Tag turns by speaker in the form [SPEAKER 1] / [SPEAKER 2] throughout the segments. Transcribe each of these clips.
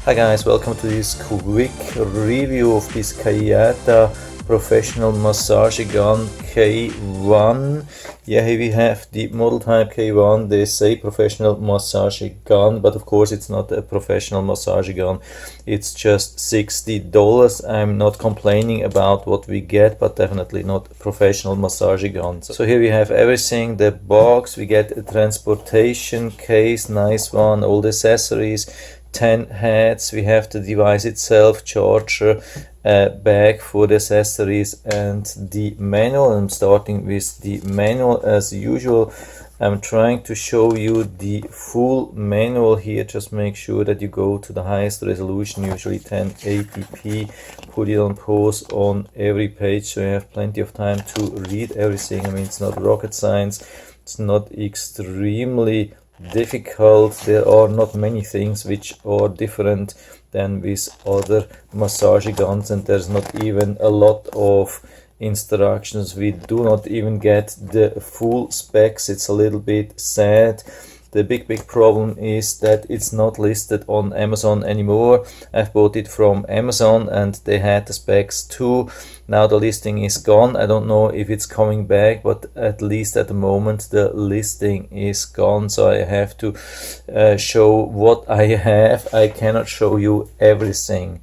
[SPEAKER 1] Hi guys, welcome to this quick review of this KIATA professional massage gun K1. Yeah, here we have the model type K1. They say professional massage gun, but of course it's not a professional massage gun. It's just $60. I'm not complaining about what we get, but definitely not professional massage guns. So here we have everything, the box, we get a transportation case, nice one, all the accessories, 10 heads, we have the device itself, charger, bag for the accessories, and the manual. I'm starting with the manual as usual. I'm trying to show you the full manual here. Just make sure that you go to the highest resolution, usually 1080p. Put it on pause on every page so you have plenty of time to read everything. I mean, it's not rocket science, it's not extremely difficult. There are not many things which are different than with other massage guns, and there's not even a lot of instructions. We do not even get the full specs. It's a little bit sad. The big problem is that it's not listed on Amazon anymore. I've bought it from Amazon and they had the specs too. Now the listing is gone. I don't know if it's coming back, but at least at the moment the listing is gone. So I have to show what I have. I cannot show you everything.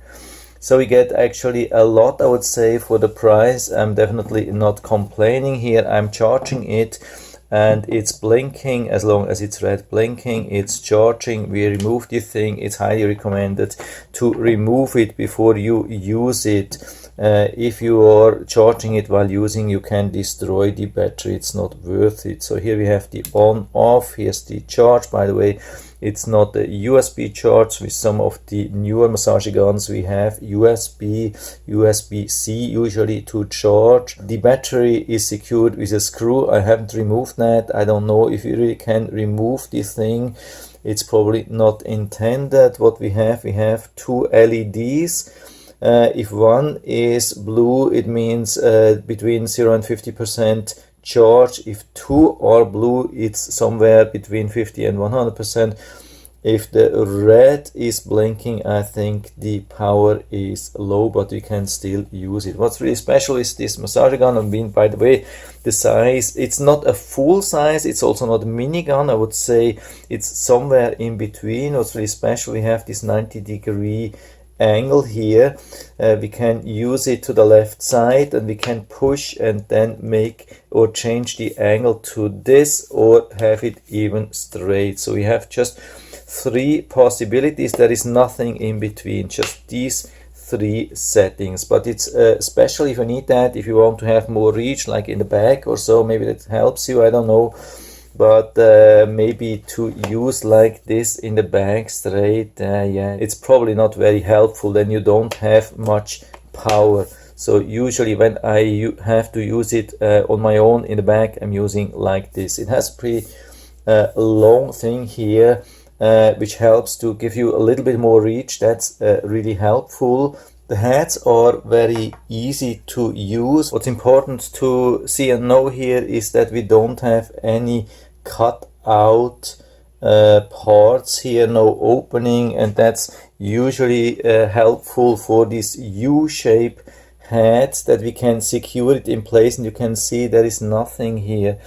[SPEAKER 1] So we get actually a lot, I would say, for the price. I'm definitely not complaining here. I'm charging it and it's blinking. As long as it's red blinking, it's charging. We remove the thing. It's highly recommended to remove it before you use it. If you are charging it while using, you can destroy the battery. It's not worth it. So here we have the on off. Here's the charge. By the way, it's not a USB charge. With some of the newer massage guns we have USB-C usually to charge. The battery is secured with a screw. I haven't removed that. I don't know if you really can remove this thing. It's probably not intended. What we have two LEDs. If one is blue, it means between 0 and 50% charge. If two are blue, it's somewhere between 50 and 100%. If the red is blinking, I think the power is low, but you can still use it. What's really special is this massage gun. I mean, by the way, the size, it's not a full size, it's also not a mini gun. I would say it's somewhere in between. What's really special, we have this 90-degree angle here. We can use it to the left side and we can push and then make or change the angle to this or have it even straight. So we have just three possibilities. There is nothing in between, just these three settings. But it's especially if you need that, if you want to have more reach, like in the back or so, maybe that helps you, I don't know. But maybe to use like this in the back straight, yeah, it's probably not very helpful. Then you don't have much power. So usually when I have to use it on my own in the back, I'm using like this. It has a pretty long thing here, which helps to give you a little bit more reach. That's really helpful. The heads are very easy to use. What's important to see and know here is that we don't have any cut out parts here, no opening, and that's usually helpful for this U-shape heads, that we can secure it in place, and you can see there is nothing here.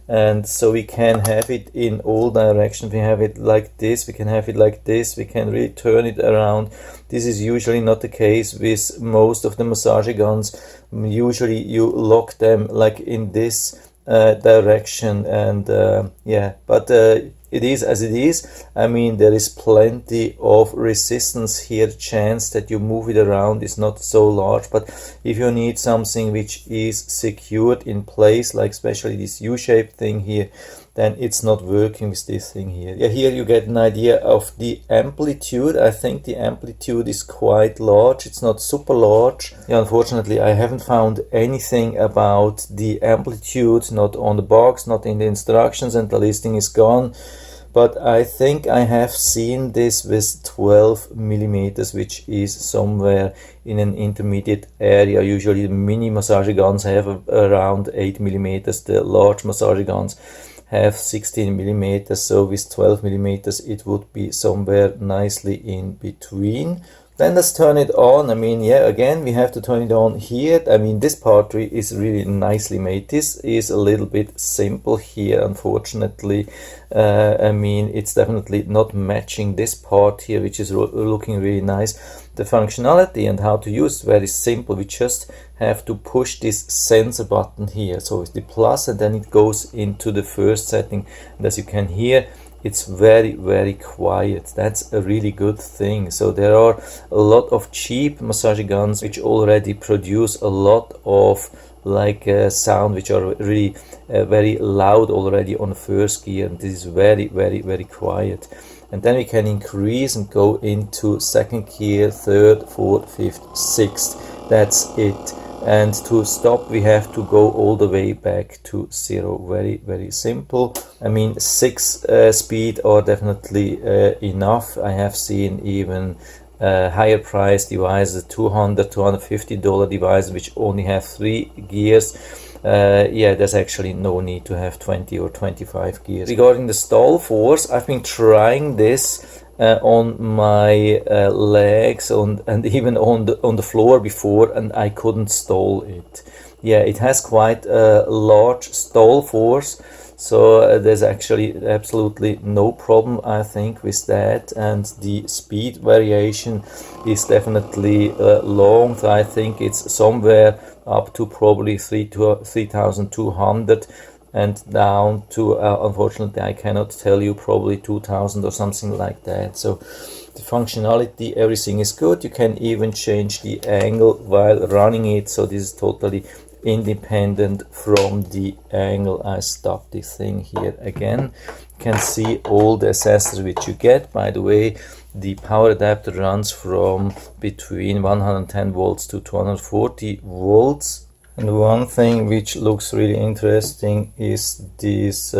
[SPEAKER 1] And so we can have it in all directions. We have it like this, we can have it like this, we can really turn it around. This is usually not the case with most of the massage guns. Usually you lock them like in this direction, and yeah, but it is as it is. I mean, there is plenty of resistance here. Chance that you move it around is not so large, but if you need something which is secured in place, like especially this U-shaped thing here, then it's not working with this thing here. Yeah, here you get an idea of the amplitude. I think the amplitude is quite large. It's not super large. Yeah, unfortunately, I haven't found anything about the amplitude, not on the box, not in the instructions, and the listing is gone. But I think I have seen this with 12 millimeters, which is somewhere in an intermediate area. Usually the mini massage guns have around 8 millimeters. The large massage guns have 16 millimeters, so with 12 millimeters it would be somewhere nicely in between. Then let's turn it on. I mean, yeah, again, we have to turn it on here. I mean, this part is really nicely made. This is a little bit simple here, unfortunately. I mean, it's definitely not matching this part here, which is looking really nice. The functionality and how to use is very simple. We just have to push this sensor button here. So it's the plus, and then it goes into the first setting. And as you can hear, it's very, very quiet. That's a really good thing. So there are a lot of cheap massage guns which already produce a lot of like sound, which are really very loud already on first gear, and this is very, very, very quiet. And then we can increase and go into second gear, third, fourth, fifth, sixth. That's it. And to stop, we have to go all the way back to 0. Very, very simple. I mean, 6 speed are definitely enough. I have seen even higher price devices, $200, $250 devices, which only have 3 gears. Yeah, there's actually no need to have 20 or 25 gears. Regarding the stall force, I've been trying this on my legs and even on the floor before, and I couldn't stall it. Yeah, it has quite a large stall force, so there's actually absolutely no problem, I think, with that. And the speed variation is definitely long. So I think it's somewhere up to probably 3,200 and down to unfortunately I cannot tell you, probably 2000 or something like that. So the functionality, everything is good. You can even change the angle while running it, so this is totally independent from the angle. I stop this thing here again. You can see all the accessories which you get. By the way, the power adapter runs from between 110 volts to 240 volts. And one thing which looks really interesting is this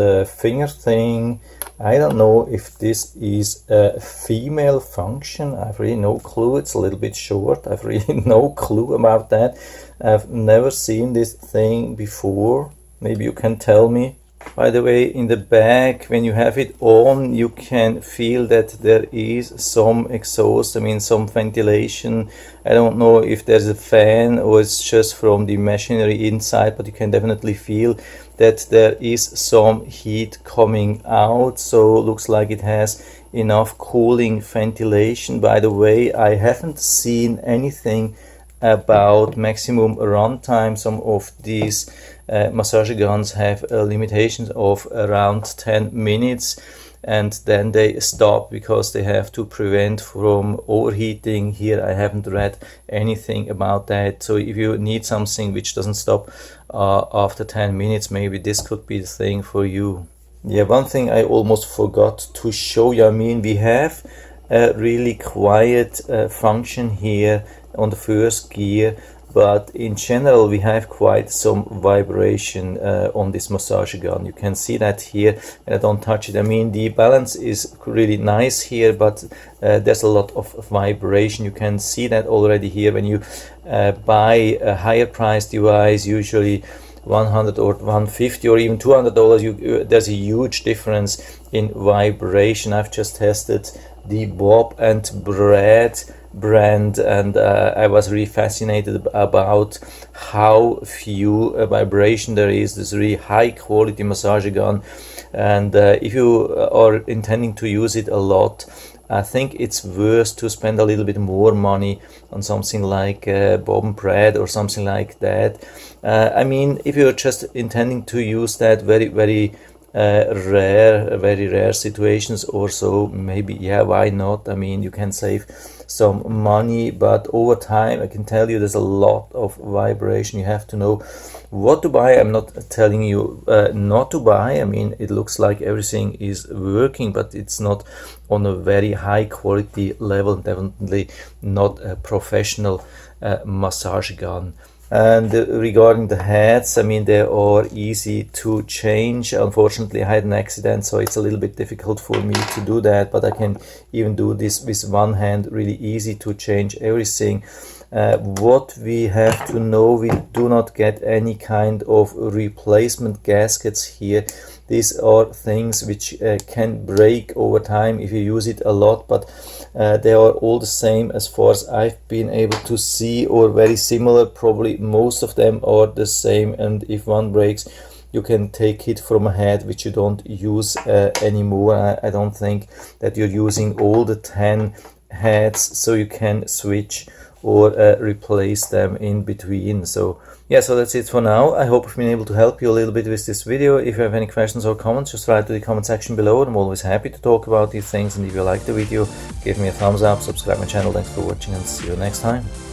[SPEAKER 1] finger thing. I don't know if this is a female function. I've really no clue. It's a little bit short. I've really no clue about that. I've never seen this thing before. Maybe you can tell me. By the way, in the back, when you have it on, you can feel that there is some exhaust, I mean some ventilation. I don't know if there's a fan or it's just from the machinery inside, but you can definitely feel that there is some heat coming out. So it looks like it has enough cooling ventilation. By the way, I haven't seen anything about maximum runtime. Some of these massage guns have limitations of around 10 minutes, and then they stop because they have to prevent from overheating. Here I haven't read anything about that. So if you need something which doesn't stop after 10 minutes, maybe this could be the thing for you. Yeah, one thing I almost forgot to show you. I mean, we have a really quiet function here on the first gear, but in general we have quite some vibration on this massage gun. You can see that here, and I don't touch it. I mean, the balance is really nice here, but there's a lot of vibration. You can see that already here when you buy a higher price device, usually 100 or 150 or even $200, there's a huge difference in vibration. I've just tested the Bob and Brad brand, and I was really fascinated about how few vibration there is. This really high quality massage gun, and if you are intending to use it a lot, I think it's worth to spend a little bit more money on something like Bob and Brad or something like that. I mean, if you're just intending to use that very rare situations or so, maybe, yeah, why not? I mean, you can save some money, but over time I can tell you there's a lot of vibration. You have to know what to buy. I'm not telling you not to buy. I mean, it looks like everything is working, but it's not on a very high quality level, definitely not a professional massage gun. And regarding the heads, I mean, they are easy to change. Unfortunately, I had an accident, so it's a little bit difficult for me to do that, but I can even do this with one hand, really easy to change everything. What we have to know, we do not get any kind of replacement gaskets here. these are things which can break over time if you use it a lot, but they are all the same as far as I've been able to see, or very similar. Probably most of them are the same, and if one breaks, you can take it from a head which you don't use anymore. I don't think that you're using all the 10 heads, so you can switch or replace them in between. So yeah, so that's it for now. I hope I've been able to help you a little bit with this video. If you have any questions or comments, just write to the comment section below. I'm always happy to talk about these things, and if you like the video, give me a thumbs up, subscribe my channel. Thanks for watching, and see you next time.